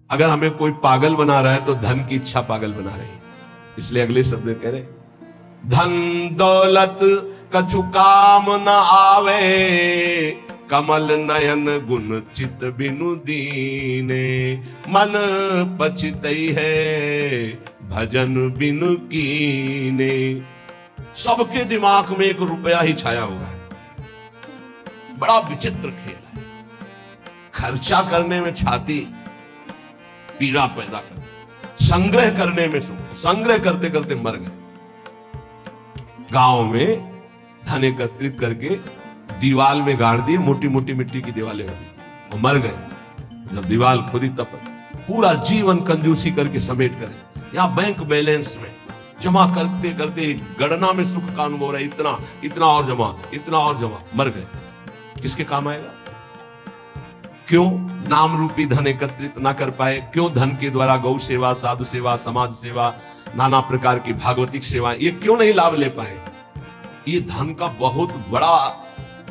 अगर हमें कोई पागल बना रहा है तो धन की इच्छा पागल बना रही है। इसलिए अगले शब्द में कह रहे, धन दौलत कछु काम न आवे, कमल नयन गुण चित बिनु दीने, मन पछितई है भजन बिनु कीने। सबके दिमाग में एक रुपया ही छाया हुआ है। बड़ा विचित्र खेल है। खर्चा करने में छाती पीड़ा पैदा कर, संग्रह करने में संग्रह करते करते मर गए। गांव में धन एकत्रित करके दीवाल में गाड़ दिए, मोटी मोटी मिट्टी की दीवालें हो गई, वो मर गए। जब दीवाल खुदी तब पूरा जीवन कंजूसी करके समेट करे, या बैंक बैलेंस में जमा करते करते गणना में सुख का अनुभव रहा, इतना इतना और जमा, इतना और जमा, मर गए। किसके काम आएगा? क्यों नाम रूपी धन एकत्रित ना कर पाए? क्यों धन के द्वारा गौ सेवा, साधु सेवा, समाज सेवा, नाना प्रकार की भागवतिक सेवा, ये क्यों नहीं लाभ ले पाए? ये धन का बहुत बड़ा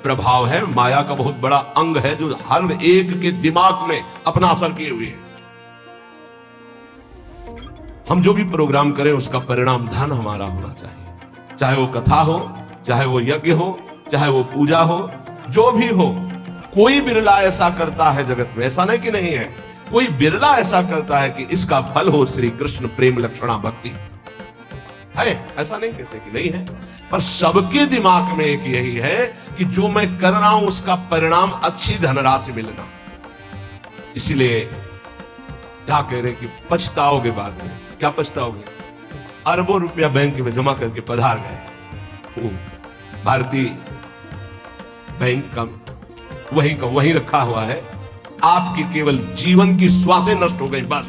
प्रभाव है, माया का बहुत बड़ा अंग है, जो हर एक के दिमाग में अपना असर किए हुए है। हम जो भी प्रोग्राम करें उसका परिणाम धन हमारा होना चाहिए। चाहे वो कथा हो, चाहे वो यज्ञ हो, चाहे वो पूजा हो, जो भी हो। कोई बिरला ऐसा करता है जगत में, ऐसा नहीं कि नहीं है, कोई बिरला ऐसा करता है कि इसका फल हो श्री कृष्ण प्रेम लक्षणा भक्ति है। ऐसा नहीं कहते कि नहीं है, पर सबके दिमाग में एक यही है कि जो मैं कर रहा हूं उसका परिणाम अच्छी धनराशि मिलना। इसीलिए क्या कह रहे कि पछताओगे बाद में। क्या पछताओगे? अरबों रुपया बैंक में जमा करके पधार गए, भारतीय बैंक का वही रखा हुआ है, आपकी केवल जीवन की श्वासें नष्ट हो गई, बस।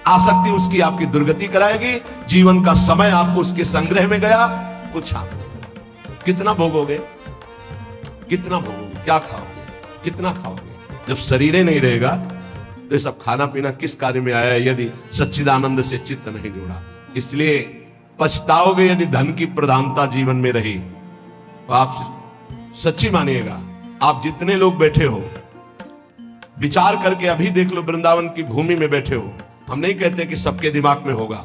आसक्ति उसकी आपकी दुर्गति कराएगी, जीवन का समय आपको उसके संग्रह में गया, कुछ हाथ नहीं लगा। कितना भोगोगे? कितना भोगोगे? क्या खाओगे? कितना खाओगे? जब शरीर नहीं रहेगा तो ये सब खाना पीना किस कार्य में आया, यदि सच्चिदानंद से चित्त नहीं जुड़ा। इसलिए पछताओगे यदि धन की प्रधानता जीवन में रही। तो आप सच्ची मानिएगा, आप जितने लोग बैठे हो, विचार करके अभी देख लो, वृंदावन की भूमि में बैठे हो। हम नहीं कहते कि सबके दिमाग में होगा,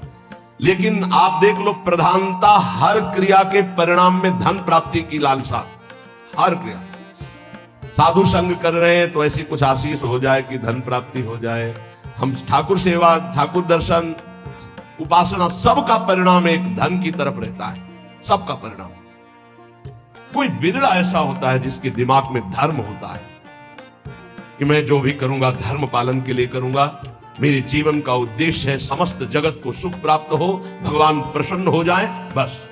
लेकिन आप देख लो, प्रधानता हर क्रिया के परिणाम में धन प्राप्ति की लालसा। हर क्रिया, साधु संग कर रहे हैं तो ऐसी कुछ आशीष हो जाए कि धन प्राप्ति हो जाए। हम ठाकुर सेवा, ठाकुर दर्शन, उपासना, सबका परिणाम एक धन की तरफ रहता है, सबका परिणाम। कोई बिरला ऐसा होता है जिसके दिमाग में धर्म होता है कि मैं जो भी करूंगा धर्म पालन के लिए करूंगा, मेरे जीवन का उद्देश्य है समस्त जगत को सुख प्राप्त हो, भगवान प्रसन्न हो जाए, बस।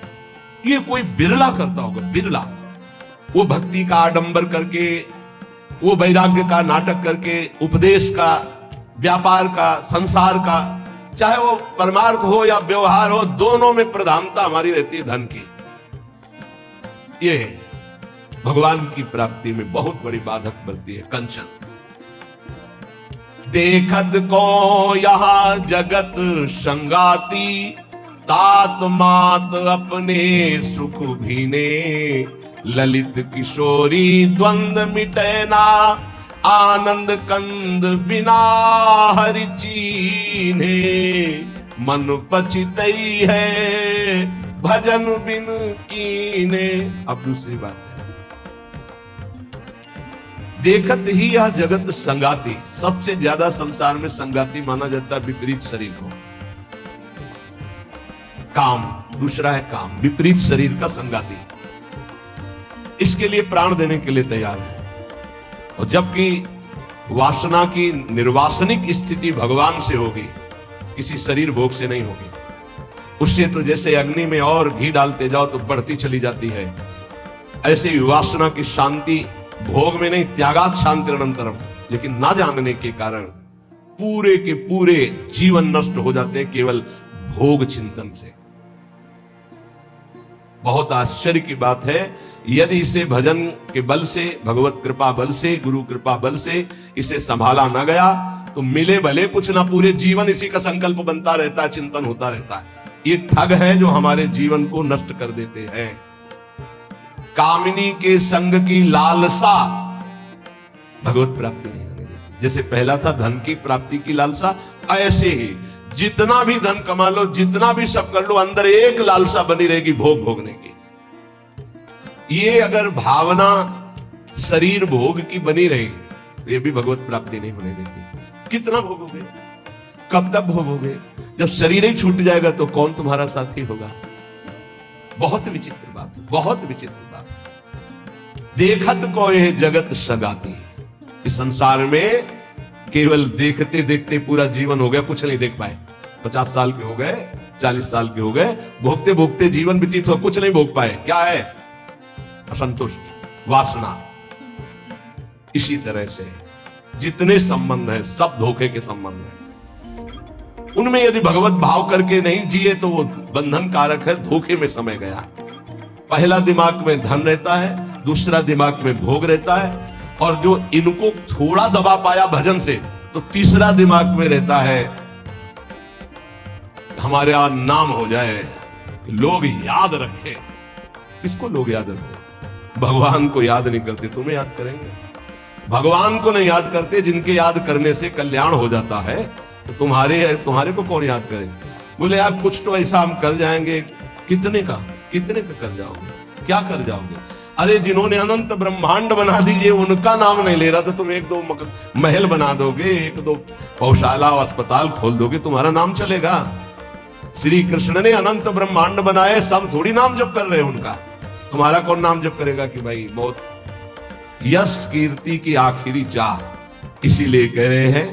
ये कोई बिरला करता होगा, बिरला। वो भक्ति का आडंबर करके, वो वैराग्य का नाटक करके, उपदेश का, व्यापार का, संसार का, चाहे वो परमार्थ हो या व्यवहार हो, दोनों में प्रधानता हमारी रहती है धन की। ये भगवान की प्राप्ति में बहुत बड़ी बाधक बनती है। कंचन देखत को यहाँ जगत संगाती, तात मात अपने सुख भीने, ललित किशोरी द्वंद मिटैना, आनंद कंद बिना हरि चीन्हे, मन पछितई है भजन बिन कीने। अब दूसरी बात है, देखत ही यह जगत संगाती। सबसे ज्यादा संसार में संगाती माना जाता है विपरीत शरीर को। काम, दूसरा है काम, विपरीत शरीर का संगाती। इसके लिए प्राण देने के लिए तैयार है। और जबकि वासना की निर्वासनिक स्थिति भगवान से होगी, किसी शरीर भोग से नहीं होगी। उससे तो जैसे अग्नि में और घी डालते जाओ तो बढ़ती चली जाती है, ऐसे ही वासना की शांति भोग में नहीं, त्यागात शांति अनंतरम। लेकिन ना जानने के कारण पूरे के पूरे जीवन नष्ट हो जाते हैं केवल भोग चिंतन से। बहुत आश्चर्य की बात है, यदि इसे भजन के बल से, भगवत कृपा बल से, गुरु कृपा बल से इसे संभाला ना गया तो मिले भले कुछ ना, पूरे जीवन इसी का संकल्प बनता रहता है, चिंतन होता रहता है। ये ठग है जो हमारे जीवन को नष्ट कर देते हैं। कामिनी के संग की लालसा भगवत प्राप्ति नहीं होने देती। जैसे पहला था धन की प्राप्ति की लालसा, ऐसे ही जितना भी धन कमा लो, जितना भी सब कर लो, अंदर एक लालसा बनी रहेगी भोग भोगने की। ये अगर भावना शरीर भोग की बनी रही तो ये भी भगवत प्राप्ति नहीं होने देती। कितना भोगोगे, कब तक भोगोगे? जब शरीर ही छूट जाएगा तो कौन तुम्हारा साथी होगा? बहुत विचित्र बात, बहुत विचित्र बात। देखत को ये जगत सगाती। इस संसार में केवल देखते देखते पूरा जीवन हो गया, कुछ नहीं देख पाए। 50 साल के हो गए, 40 साल के हो गए, भोगते भोगते जीवन व्यतीत हो, कुछ नहीं भोग पाए। क्या है? असंतुष्ट, वासना। इसी तरह से जितने संबंध है सब धोखे के संबंध है। उनमें यदि भगवत भाव करके नहीं जिए तो वो बंधन कारक है, धोखे में समय गया। पहला दिमाग में धन रहता है, दूसरा दिमाग में भोग रहता है, और जो इनको थोड़ा दबा पाया भजन से तो तीसरा दिमाग में रहता है हमारे यहां नाम हो जाए, लोग याद रखें। किसको लोग याद रखें? भगवान को याद नहीं करते, तुम्हें याद करेंगे। भगवान को नहीं याद करते, जिनके याद करने से कल्याण हो जाता है, तो तुम्हारे को कौन याद करेंगे? बोले यार कुछ तो ऐसा हम कर जाएंगे। कितने का कर जाओगे? क्या कर जाओगे? अरे जिन्होंने अनंत ब्रह्मांड बना दीजिए उनका नाम नहीं ले रहा, तो तुम 1-2 महल बना दोगे, 1-2 पौशाला और अस्पताल खोल दोगे, तुम्हारा नाम चलेगा? श्री कृष्ण ने अनंत ब्रह्मांड बनाए, सब थोड़ी नाम जप कर रहे हैं उनका। तुम्हारा कौन नाम जप करेगा कि भाई बहुत यश कीर्ति की आखिरी चाह। इसीलिए कह रहे हैं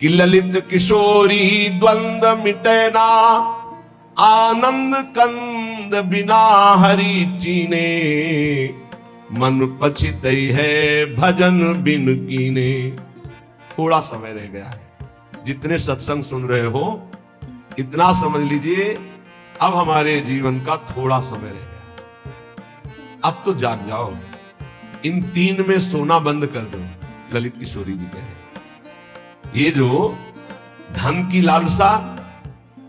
कि ललित किशोरी द्वंद्व मिटे ना, आनंद कंद बिना हरि चीने, मन पछित है भजन बिन कीने। थोड़ा समय रह गया है। जितने सत्संग सुन रहे हो इतना समझ लीजिए, अब हमारे जीवन का थोड़ा समय रह गया। अब तो जाग जाओ, इन 3 में सोना बंद कर दो। ललित किशोरी जी कह रहे हैं ये जो धन की लालसा,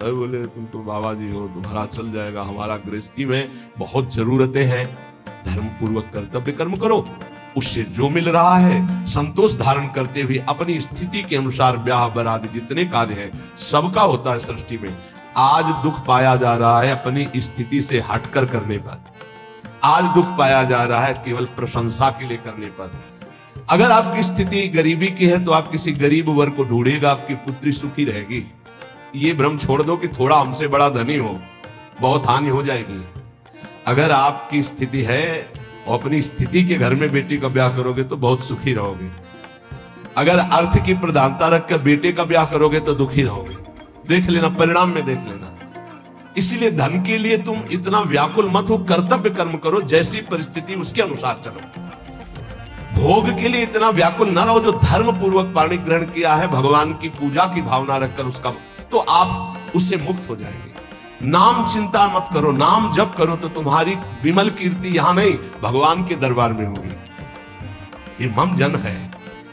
अरे बोले तुम तो बाबा जी हो, तुम्हारा चल जाएगा, हमारा गृहस्थी में बहुत जरूरतें हैं, धर्म पूर्वक कर्तव्य कर्म करो, उससे जो मिल रहा है संतोष धारण करते हुए अपनी स्थिति के अनुसार ब्याह बरात जितने कार्य है सबका होता है सृष्टि में। आज दुख पाया जा रहा है अपनी स्थिति से हटकर करने पर, आज दुख पाया जा रहा है केवल प्रशंसा के लिए करने पर। अगर आपकी स्थिति गरीबी की है तो आप किसी गरीब वर्ग को ढूंढेगा, आपकी पुत्री सुखी रहेगी। ये भ्रम छोड़ दो कि थोड़ा हमसे बड़ा धनी हो, बहुत हानि हो जाएगी। अगर आपकी स्थिति है और अपनी स्थिति के घर में बेटी का ब्याह करोगे तो बहुत सुखी रहोगे। अगर अर्थ की प्रधानता रखकर बेटे का ब्याह करोगे तो दुखी रहोगे। देख लेना, परिणाम में देख लेना। इसलिए धन के लिए तुम इतना व्याकुल मत हो, कर्तव्य कर्म करो, जैसी परिस्थिति उसके अनुसार चलो। भोग के लिए इतना व्याकुल न रहो। जो धर्म पूर्वक पाणी ग्रहण किया है, भगवान की पूजा की भावना रखकर उसका, तो आप उससे मुक्त हो जाएंगे। नाम चिंता मत करो, नाम जप करो तो तुम्हारी विमल कीर्ति यहां नहीं भगवान के दरबार में होगी। ये मम जन है,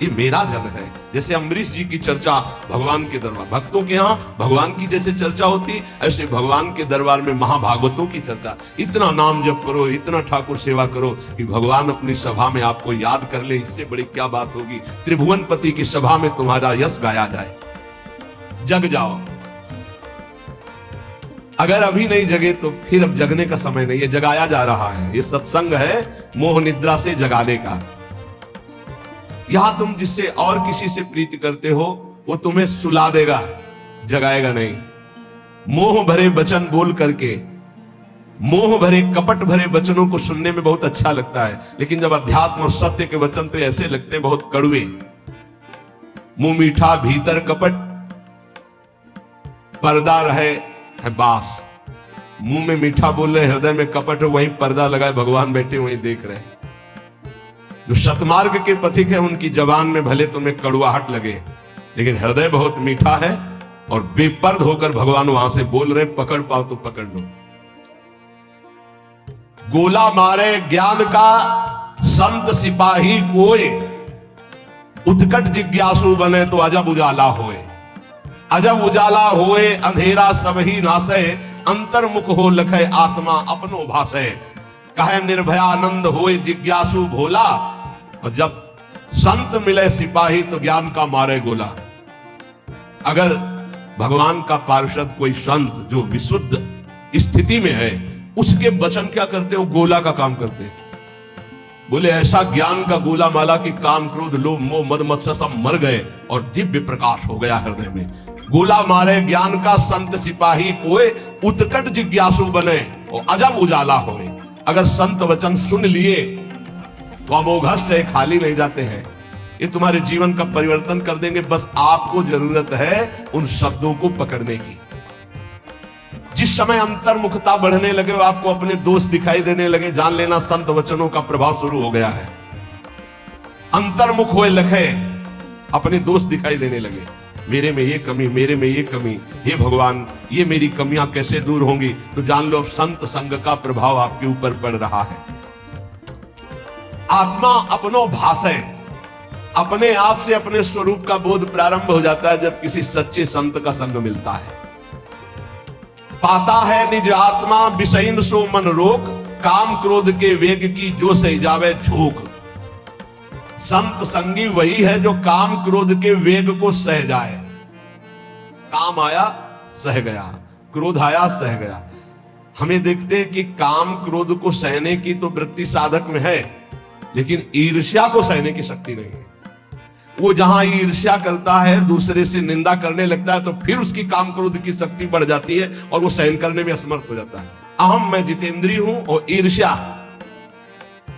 ये मेरा जन है। जैसे अम्बरीश जी की चर्चा भगवान के दरबार, भक्तों के यहां भगवान की जैसे चर्चा होती, ऐसे भगवान के दरबार में महाभागवतों की चर्चा। इतना नाम जप करो, इतना ठाकुर सेवा करो कि भगवान अपनी सभा में आपको याद कर ले। इससे बड़ी क्या बात होगी? त्रिभुवनपति की सभा में तुम्हारा यश गाया जाए। जग जाओ। अगर अभी नहीं जगे तो फिर अब जगने का समय नहीं है, जगाया जा रहा है। ये सत्संग है मोह निद्रा से जगाने का। यहां तुम जिससे और किसी से प्रीति करते हो वो तुम्हें सुला देगा, जगाएगा नहीं। मोह भरे वचन बोल करके, मोह भरे कपट भरे वचनों को सुनने में बहुत अच्छा लगता है, लेकिन जब अध्यात्म और सत्य के वचन तो ऐसे लगते हैं बहुत कड़वे। मुंह मीठा भीतर कपट, पर्दा रहे है बास। मुंह में मीठा बोल रहे, हृदय में कपट हो, वहीं पर्दा लगाए भगवान बैठे वहीं देख रहे। जो सतमार्ग के पथिक है उनकी जबान में भले तुम्हें कड़वाहट लगे, लेकिन हृदय बहुत मीठा है और बेपर्द होकर भगवान वहां से बोल रहे। पकड़ पाओ तो पकड़ लो। गोला मारे ज्ञान का संत सिपाही कोई, उत्कट जिज्ञासु बने तो अजब उजाला होए। अजब उजाला होए अंधेरा सब ही नासे, अंतर्मुख हो लखे आत्मा अपनो भाषे। कहे निर्भयानंद होए जिज्ञासु भोला, और जब संत मिले सिपाही तो ज्ञान का मारे गोला। अगर भगवान का पार्षद कोई संत जो विशुद्ध स्थिति में है, उसके वचन क्या करते हो? गोला का काम करते हैं। बोले ऐसा ज्ञान का गोला माला कि काम क्रोध लोभ मोह मद मत्सर सब मर गए और दिव्य प्रकाश हो गया हृदय में। गोला मारे ज्ञान का संत सिपाही कोई, उत्कट जिज्ञासु बने और अजब उजाला होए। अगर संत वचन सुन लिए तो अमोघ से खाली नहीं जाते हैं, ये तुम्हारे जीवन का परिवर्तन कर देंगे। बस आपको जरूरत है उन शब्दों को पकड़ने की। जिस समय अंतर्मुखता बढ़ने लगे, आपको अपने दोष दिखाई देने लगे, जान लेना संत वचनों का प्रभाव शुरू हो गया है। अंतर्मुख हुए लखे, अपने दोष दिखाई देने लगे, मेरे में ये कमी, मेरे में ये कमी, हे भगवान ये मेरी कमियां कैसे दूर होंगी? तो जान लो संत संग का प्रभाव आपके ऊपर पड़ रहा है। आत्मा अपनो भाषे, अपने आप से अपने स्वरूप का बोध प्रारंभ हो जाता है जब किसी सच्चे संत का संग मिलता है। पाता है निज आत्मा विषयन सो मन रोक, काम क्रोध के वेग की जो सही जावे झोंक। संत संगी वही है जो काम क्रोध के वेग को सह जाए। काम आया सह गया, क्रोध आया सह गया। हमें देखते हैं कि काम क्रोध को सहने की तो वृत्ति साधक में है, लेकिन ईर्ष्या को सहने की शक्ति नहीं है। वो जहां ईर्ष्या करता है, दूसरे से निंदा करने लगता है, तो फिर उसकी काम क्रोध की शक्ति बढ़ जाती है और वो सहन करने में असमर्थ हो जाता है। अहम मैं जितेंद्रिय हूं, और ईर्ष्या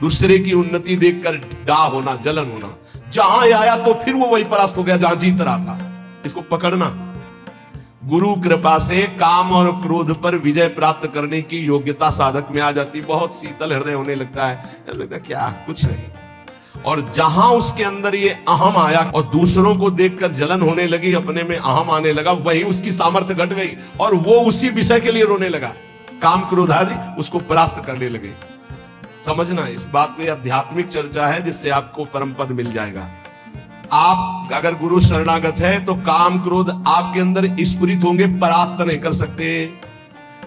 दूसरे की उन्नति देखकर डाह होना, जलन होना, जहां आया तो फिर वो वही परास्त हो गया जहां जीत रहा था। इसको पकड़ना। गुरु कृपा से काम और क्रोध पर विजय प्राप्त करने की योग्यता साधक में आ जाती। बहुत शीतल हृदय होने लगता है, क्या कुछ नहीं। और जहां उसके अंदर ये अहम आया और दूसरों को देखकर जलन होने लगी, अपने में अहम आने लगा, वही उसकी सामर्थ्य घट गई और वो उसी विषय के लिए रोने लगा। काम क्रोध आदि उसको परास्त करने लगे। समझना, इस बात में आध्यात्मिक चर्चा है जिससे आपको परम पद मिल जाएगा। आप अगर गुरु शरणागत है तो काम क्रोध आपके अंदर स्फुरित होंगे, परास्त नहीं कर सकते।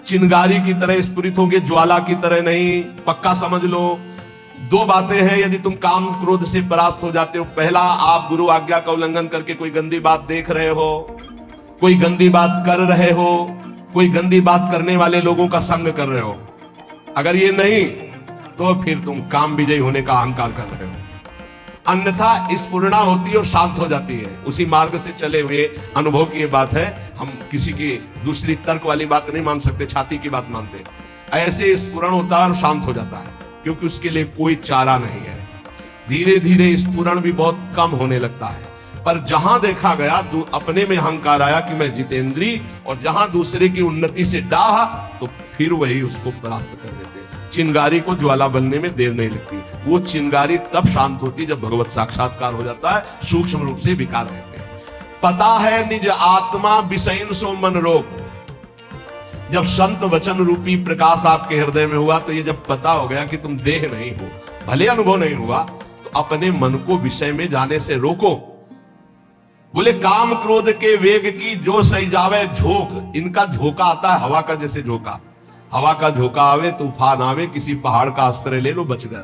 चिंगारी की तरह स्फुरित होंगे, ज्वाला की तरह नहीं। पक्का समझ लो। दो बातें हैं यदि तुम काम क्रोध से परास्त हो जाते हो। पहला, आप गुरु आज्ञा का उल्लंघन करके कोई गंदी बात देख रहे हो, कोई गंदी बात कर रहे हो, कोई गंदी बात करने वाले लोगों का संग कर रहे हो। अगर ये नहीं तो फिर तुम काम विजयी होने का अहंकार कर रहे हो। अन्यथा स्फुरणा होती है और शांत हो जाती है। उसी मार्ग से चले हुए अनुभव की ये बात है। हम किसी की दूसरी तर्क वाली बात नहीं मान सकते, छाती की बात मानते। ऐसे स्फुरण होता है और शांत हो जाता है, क्योंकि उसके लिए कोई चारा नहीं है। धीरे धीरे स्फुरण भी बहुत कम होने लगता है। पर जहां देखा गया अपने में अहंकार आया कि मैं जितेंद्री, और जहां दूसरे की उन्नति से डाह, तो फिर वही उसको परास्त कर देते। चिंगारी को ज्वाला बनने में देर नहीं लगती। वो चिंगारी तब शांत होती जब भगवत साक्षात्कार हो जाता है, सूक्ष्म रूप से विकार रहते हैं। पता है निज आत्मा विषयन सो मन रोक। जब संत वचन रूपी प्रकाश आपके हृदय में हुआ, तो ये जब पता हो गया कि तुम देह नहीं हो, भले अनुभव नहीं हुआ, तो अपने मन को विषय में जाने से रोको। बोले काम क्रोध के वेग की जो सही जावे झोंक। इनका झोंका आता है हवा का, जैसे झोंका। हवा का झोंका आवे, तूफान आवे, किसी पहाड़ का आश्रय ले लो, बच गया।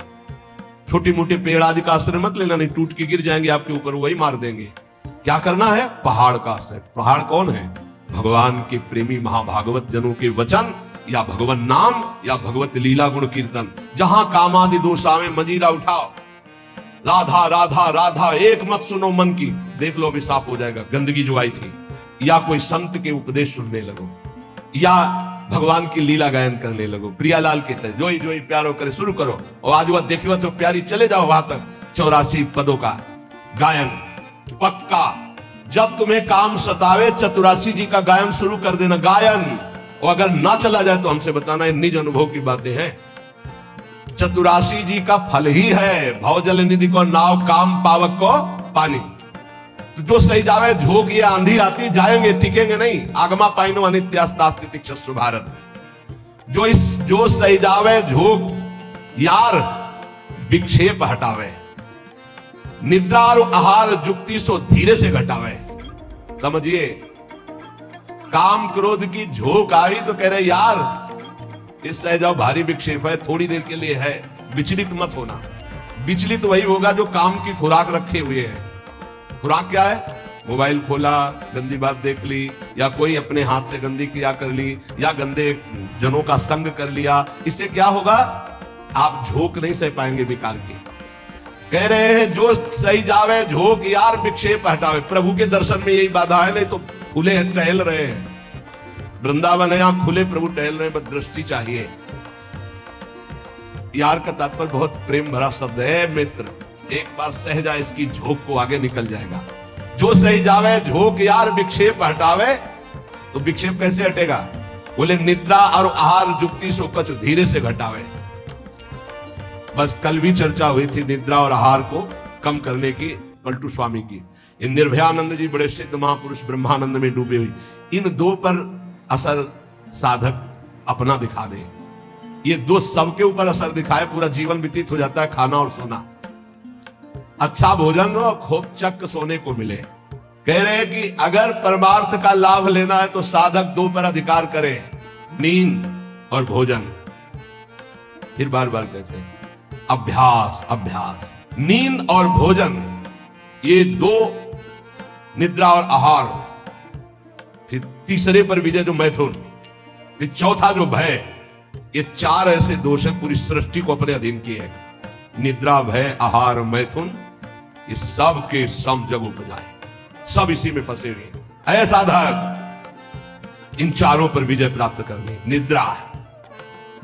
छोटी मोटे पेड़ आदि का आश्रय मत लेना, नहीं टूट के गिर जाएंगे आपके ऊपर, वही मार देंगे। क्या करना है? पहाड़ का आश्रय। पहाड़ कौन है? भगवान के प्रेमी महाभागवत जनों के वचन, या भगवान नाम, या भगवत लीला गुण कीर्तन। जहां कामादि दोष आवे मजीरा उठाओ, राधा राधा राधा एक मत सुनो मन की। देख लो अभी साफ हो जाएगा गंदगी जो आई थी। या कोई संत के उपदेश सुनने लगो, या भगवान की लीला गायन करने लगो। प्रियालाल के चल जोई जोई प्यारो करे शुरू करो, और आज वह देखिए तो प्यारी चले जाओ वहां तक। 84 पदों का गायन पक्का। जब तुम्हें काम सतावे, चतुरासी जी का गायन शुरू कर देना, गायन। और अगर ना चला जाए तो हमसे बताना, ये निज अनुभव की बातें हैं। चतुरासी जी का फल ही है भवजल निधि को नाव, काम पावक को पानी। तो जो सही जावे झोंक, या आंधी आती जाएंगे, टिकेंगे नहीं। आगमा पाइनो अनित्यास्तास्तितिक्षु भारत। जो सही जावे झोंक, यार विक्षेप हटावे। निद्रा और आहार जुक्ति सो धीरे से घटावे। समझिए, काम क्रोध की झोंक आई तो कह रहे यार इस सह जाओ, भारी विक्षेप है, थोड़ी देर के लिए है, विचलित मत होना। विचलित वही होगा जो काम की खुराक रखे हुए है। खुराक क्या है? मोबाइल खोला, गंदी बात देख ली, या कोई अपने हाथ से गंदी क्रिया कर ली, या गंदे जनों का संग कर लिया। इससे क्या होगा? आप झोंक नहीं सह पाएंगे विकार की। कह रहे हैं जो सही जावे झोंक यार विक्षेप हटावे। प्रभु के दर्शन में यही बाधा है, नहीं तो खुले टहल रहे हैं। वृंदावन है, यहां खुले प्रभु टहल रहे हैं, बस दृष्टि चाहिए। यार का तात्पर्य बहुत प्रेम भरा शब्द है। मित्र, एक बार सह जाए इसकी झोंक को, आगे निकल जाएगा। जो सही जावे झोंक यार विक्षेप हटावे। तो विक्षेप कैसे हटेगा? बोले निद्रा और आहार जुक्ति सो कछु धीरे से घटावे। बस कल भी चर्चा हुई थी निद्रा और आहार को कम करने की, पलटू स्वामी की। इन निर्भयानंद जी बड़े सिद्ध महापुरुष ब्रह्मानंद में डूबे हुए, इन दो पर असर साधक अपना दिखा दे। ये दो सबके ऊपर असर दिखाए, पूरा जीवन व्यतीत हो जाता है। खाना और सोना, अच्छा भोजन और खूब चक्क सोने को मिले। कह रहे हैं कि अगर परमार्थ का लाभ लेना है तो साधक दो पर अधिकार करे, नींद और भोजन। फिर बार बार कहते हैं अभ्यास अभ्यास। नींद और भोजन, ये दो, निद्रा और आहार। फिर तीसरे पर विजय जो मैथुन, फिर चौथा जो भय। ये चार ऐसे दोष है पूरी सृष्टि को अपने अधीन किए हैं। निद्रा, भय, आहार, मैथुन, ये सब के सम जग उपजाए, सब इसी में फंसे हुए। ऐ साधक, इन चारों पर विजय प्राप्त करनी। निद्रा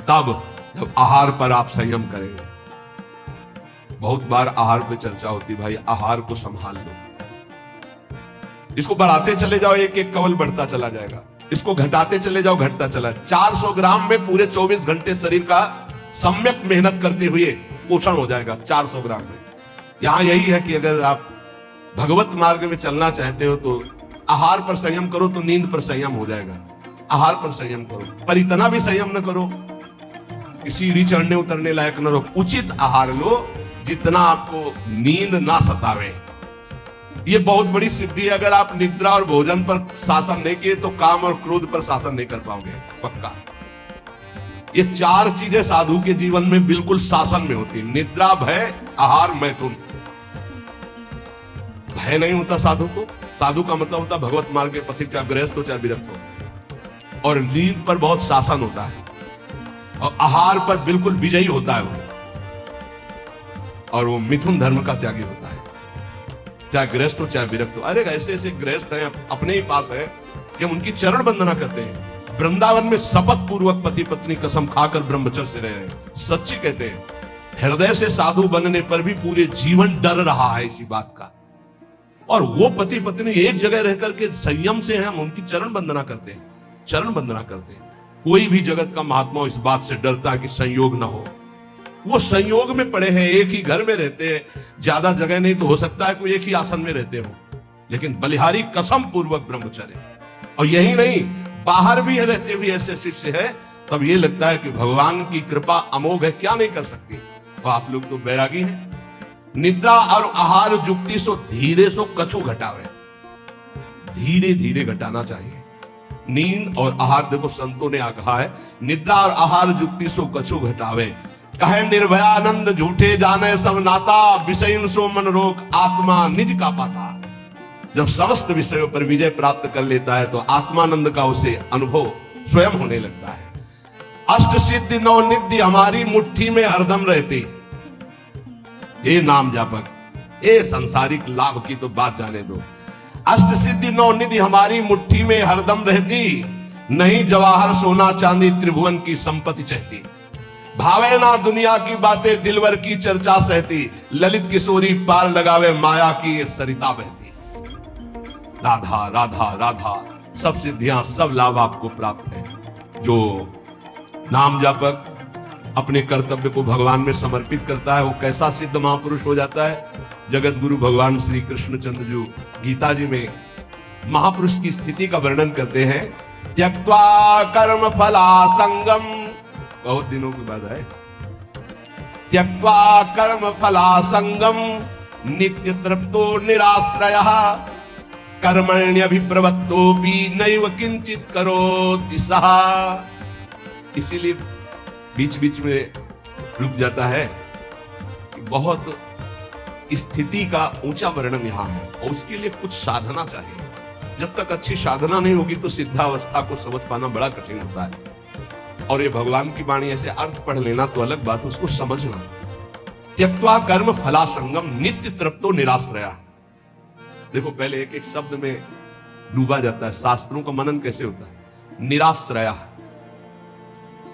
तब जब आहार पर आप संयम करेंगे। बहुत बार आहार पे चर्चा होती, भाई आहार को संभाल लो, इसको बढ़ाते चले जाओ, एक एक कवल बढ़ता चला जाएगा। इसको घटाते चले जाओ, घटता चला। 400 ग्राम में पूरे 24 घंटे शरीर का सम्यक मेहनत करते हुए पोषण हो जाएगा 400 ग्राम में। यहां यही है कि अगर आप भगवत मार्ग में चलना चाहते हो तो आहार पर संयम करो, तो नींद पर संयम हो जाएगा। आहार पर संयम करो, पर इतना भी संयम न करो कि सीढ़ी चढ़ने उतरने लायक न रहो। उचित आहार लो जितना आपको नींद ना सतावे। ये बहुत बड़ी सिद्धि है। अगर आप निद्रा और भोजन पर शासन नहीं किए तो काम और क्रोध पर शासन नहीं कर पाओगे, पक्का। ये चार चीजें साधु के जीवन में बिल्कुल शासन में होती है। निद्रा, भय, आहार, मैथुन। भय नहीं होता साधु को। साधु का मतलब होता भगवत मार्ग के पथिक, चाहे गृहस्थ हो चाहे विरक्त हो। और नींद पर बहुत शासन होता है, और आहार पर बिल्कुल विजयी होता है वो। और वो मिथुन धर्म का त्यागी होता है, चाहे गृहस्थ हो चाहे विरक्त हो। अरे ऐसे ऐसे गृहस्थ हैं अपने ही पास है कि हम उनकी चरण वंदना करते हैं। वृंदावन में शपथ पूर्वक पति पत्नी कसम खाकर ब्रह्मचर्य से रह रहे हैं। सच्ची कहते हैं, हृदय से साधु बनने पर भी पूरे जीवन डर रहा है इसी बात का। और वो पति पत्नी एक जगह रहकर के संयम से हम उनकी चरण वंदना करते हैं, चरण वंदना करते हैं। कोई भी जगत का महात्मा इस बात से डरता है कि संयोग ना हो। वो संयोग में पड़े हैं, एक ही घर में रहते हैं, ज्यादा जगह नहीं तो हो सकता है कोई एक ही आसन में रहते हो, लेकिन बलिहारी कसम पूर्वक ब्रह्मचर्य। और यही नहीं, बाहर भी रहते हुए ऐसे शिष्य है, तब ये लगता है कि भगवान की कृपा अमोघ है, क्या नहीं कर सकती। तो आप लोग तो बैरागी हैं। निद्रा और आहार जुक्ति सो धीरे सो कछु घटावे। धीरे धीरे घटाना चाहिए। नींद और आहार, देखो संतों ने कहा है, निद्रा और आहार जुक्ति सो कछु घटावे। कहे निर्भयानंद झूठे जाने सब नाता, विषयन सो मन रोग आत्मा निज का पाता। जब समस्त विषयों पर विजय प्राप्त कर लेता है तो आत्मानंद का उसे अनुभव स्वयं होने लगता है। अष्ट सिद्धि नौ निधि हमारी मुट्ठी में हरदम रहती। ये नाम जापक, ये सांसारिक लाभ की तो बात जाने दो। अष्ट सिद्धि नौ निधि हमारी मुट्ठी में हरदम रहती, नहीं जवाहर सोना चांदी त्रिभुवन की संपत्ति चाहती। भावे ना दुनिया की बातें दिलवर की चर्चा सहती, ललित किशोरी पार लगावे माया की ये सरिता बहती। राधा राधा राधा, सब सिद्धियां सब लाभ आपको प्राप्त है। जो नाम जापक अपने कर्तव्य को भगवान में समर्पित करता है वो कैसा सिद्ध महापुरुष हो जाता है। जगत गुरु भगवान श्री कृष्णचंद्र जो गीता जी में महापुरुष की स्थिति का वर्णन करते हैं, त्यक्त्वा कर्म फलासंगम, बहुत दिनों के बाद है, त्यक्त्वा कर्म फलासंगम नित्य तृप्तो निराश्रयः, कर्मण्यभिप्रवृत्तोऽपि नैव किंचित करोति सः। इसीलिए बीच बीच में रुक जाता है, बहुत स्थिति का ऊंचा वर्णन यहां है, और उसके लिए कुछ साधना चाहिए। जब तक अच्छी साधना नहीं होगी तो सिद्धावस्था को समझ पाना बड़ा कठिन होता है। और ये भगवान की वाणी ऐसे अर्थ पढ़ लेना तो अलग बात, उसको समझना। त्यक्त्वा कर्म फलासंगम नित्य तृप्तो निराश्रया। देखो पहले एक एक शब्द में डूबा जाता है। शास्त्रों का मनन कैसे होता है? निराश्रया,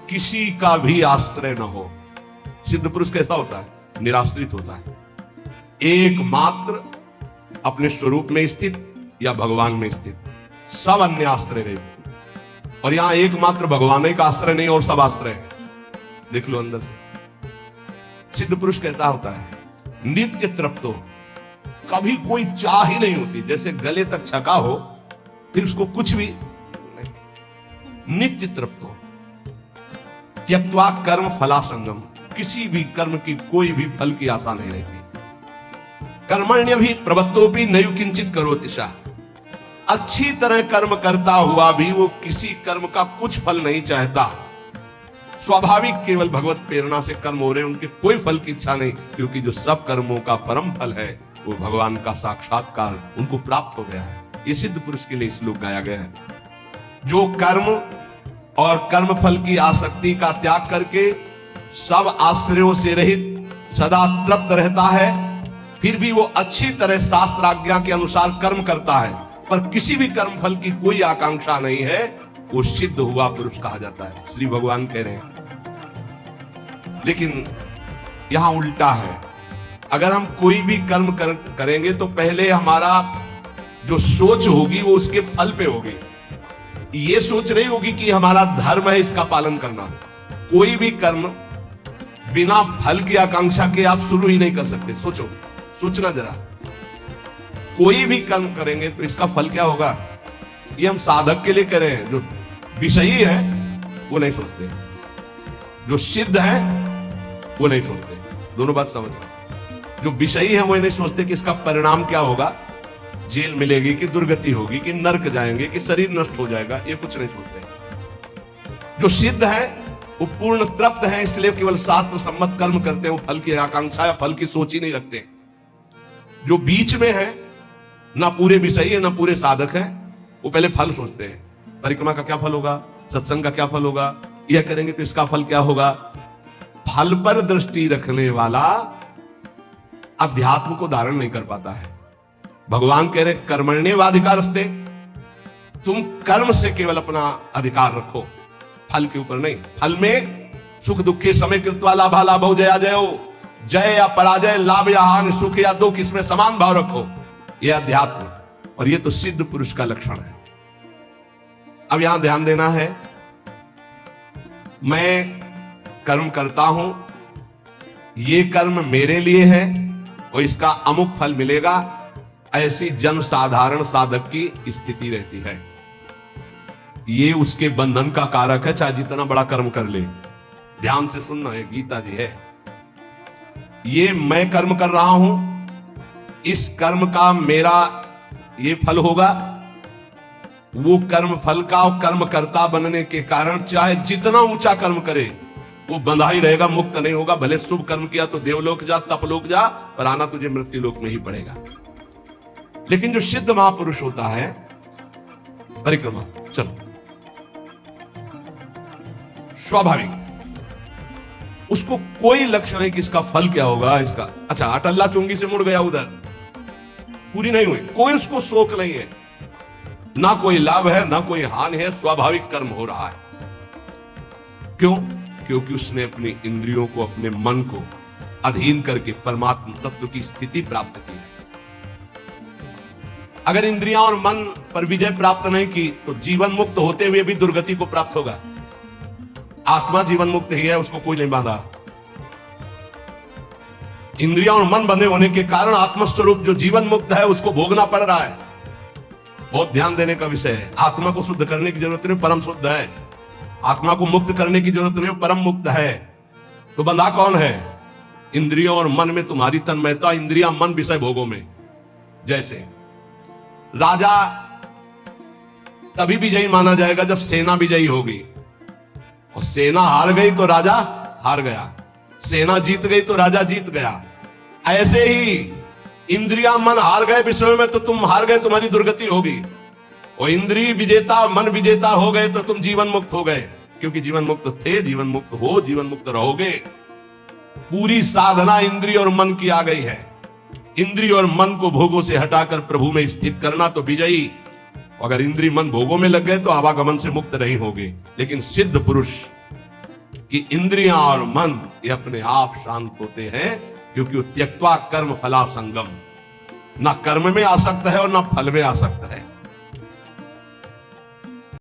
किसी का भी आश्रय न हो। सिद्ध पुरुष कैसा होता है? निराश्रित होता है, एकमात्र अपने स्वरूप में स्थित या भगवान में स्थित, सब अन्य आश्रय रहते। और यहां एकमात्र भगवान का आश्रय नहीं और सब आश्रय है। देख लो अंदर से। सिद्ध पुरुष कहता होता है नित्य तृप्तो, कभी कोई चाह ही नहीं होती, जैसे गले तक छका हो फिर उसको कुछ भी नहीं। नित्य तृप्तो, त्यक्त्वा कर्म फलासंगम, किसी भी कर्म की कोई भी फल की आशा नहीं रहती। कर्मण्य भी प्रवत्तोपि नयु किंचित करोति सा, अच्छी तरह कर्म करता हुआ भी वो किसी कर्म का कुछ फल नहीं चाहता। स्वाभाविक केवल भगवत प्रेरणा से कर्म हो रहे हैं, उनके कोई फल की इच्छा नहीं, क्योंकि जो सब कर्मों का परम फल है वो भगवान का साक्षात्कार उनको प्राप्त हो गया है। ये सिद्ध पुरुष के लिए श्लोक गाया गया है। जो कर्म और कर्म फल की आसक्ति का त्याग करके सब आश्रयों से रहित सदा तृप्त रहता है, फिर भी वो अच्छी तरह शास्त्र आज्ञा के अनुसार कर्म करता है, पर किसी भी कर्म फल की कोई आकांक्षा नहीं है, वो सिद्ध हुआ पुरुष कहा जाता है। श्री भगवान कह रहे हैं। लेकिन यहां उल्टा है। अगर हम कोई भी कर्म करेंगे तो पहले हमारा जो सोच होगी वो उसके फल पे होगी। ये सोच नहीं होगी कि हमारा धर्म है इसका पालन करना। कोई भी कर्म बिना फल की आकांक्षा के आप शुरू ही नहीं कर सकते। सोचो, सोचना जरा। कोई भी कर्म करेंगे तो इसका फल क्या होगा, ये हम साधक के लिए कह रहे हैं। जो विषयी है वो नहीं सोचते, जो सिद्ध है वो नहीं सोचते। दोनों बात समझो। जो विषयी है वो नहीं सोचते कि इसका परिणाम क्या होगा, जेल मिलेगी कि दुर्गति होगी कि नरक जाएंगे कि शरीर नष्ट हो जाएगा, ये कुछ नहीं सोचते। जो सिद्ध है वो पूर्ण तृप्त है, इसलिए केवल शास्त्र सम्मत कर्म करते हैं, वो फल की आकांक्षा या फल की सोच ही नहीं रखते। जो बीच में है, ना पूरे विषयी है ना पूरे साधक है, वो पहले फल सोचते हैं। परिक्रमा का क्या फल होगा, सत्संग का क्या फल होगा, यह करेंगे तो इसका फल क्या होगा। फल पर दृष्टि रखने वाला अध्यात्म को धारण नहीं कर पाता है। भगवान कह रहे कर्मण्येवाधिकारस्ते, तुम कर्म से केवल अपना अधिकार रखो, फल के ऊपर नहीं। फल में सुख दुखे समय कृत्वा लाभा लाभो जया जयो, जय या पराजय, लाभ या हानि, सुख या दुख, इसमें समान भाव रखो। यह अध्यात्म, और यह तो सिद्ध पुरुष का लक्षण है। अब यहां ध्यान देना है, मैं कर्म करता हूं, ये कर्म मेरे लिए है और इसका अमुक फल मिलेगा, ऐसी जन साधारण साधक की स्थिति रहती है। ये उसके बंधन का कारक है, चाहे जितना बड़ा कर्म कर ले। ध्यान से सुनना, ये गीता जी है। ये मैं कर्म कर रहा हूं, इस कर्म का मेरा ये फल होगा। वो कर्म फल का और कर्मकर्ता बनने के कारण चाहे जितना ऊंचा कर्म करे वो बंधा ही रहेगा, मुक्त नहीं होगा। भले शुभ कर्म किया तो देवलोक जा, तपलोक जा, पर आना तुझे मृत्यु लोक में ही पड़ेगा। लेकिन जो सिद्ध महापुरुष होता है, परिक्रमा चलो स्वाभाविक, उसको कोई लक्ष्य नहीं कि इसका फल क्या होगा। इसका अच्छा अटल्ला चुंगी से मुड़ गया, उधर पूरी नहीं हुई, कोई उसको शोक नहीं है, ना कोई लाभ है ना कोई हानि है, स्वाभाविक कर्म हो रहा है। क्यों? क्योंकि उसने अपनी इंद्रियों को, अपने मन को अधीन करके परमात्मा तत्व की स्थिति प्राप्त की है। अगर इंद्रियां और मन पर विजय प्राप्त नहीं की तो जीवन मुक्त होते हुए भी दुर्गति को प्राप्त होगा। आत्मा जीवन मुक्त ही है, उसको कोई नहीं बांधा। इंद्रियां और मन बंधे होने के कारण आत्मस्वरूप जो जीवन मुक्त है उसको भोगना पड़ रहा है। बहुत ध्यान देने का विषय है। आत्मा को शुद्ध करने की जरूरत नहीं, परम शुद्ध है। आत्मा को मुक्त करने की जरूरत नहीं, परम मुक्त है। तो बंधा कौन है? इंद्रियों और मन में तुम्हारी तन्मयता, इंद्रियां मन विषय भोगों में। जैसे राजा तभी विजयी माना जाएगा जब सेना विजयी होगी, और सेना हार गई तो राजा हार गया, सेना जीत गई तो राजा जीत गया। ऐसे ही इंद्रिया मन हार गए विषयों में तो तुम हार गए, तुम्हारी दुर्गति होगी। और इंद्रिय विजेता मन विजेता हो गए तो तुम जीवन मुक्त हो गए, क्योंकि जीवन मुक्त थे, जीवन मुक्त हो, जीवन मुक्त रहोगे। पूरी साधना इंद्रिय और मन की आ गई है। इंद्रिय और मन को भोगों से हटाकर प्रभु में स्थित करना तो विजयी। अगर इंद्रिय मन भोगों में लग गए तो आवागमन से मुक्त नहीं होगे। लेकिन सिद्ध पुरुष की इंद्रियां और मन ये अपने आप शांत होते हैं, क्योंकि वो त्यक्त्वा कर्म फला संगम, ना कर्म में आसक्त है और ना फल में आसक्त है।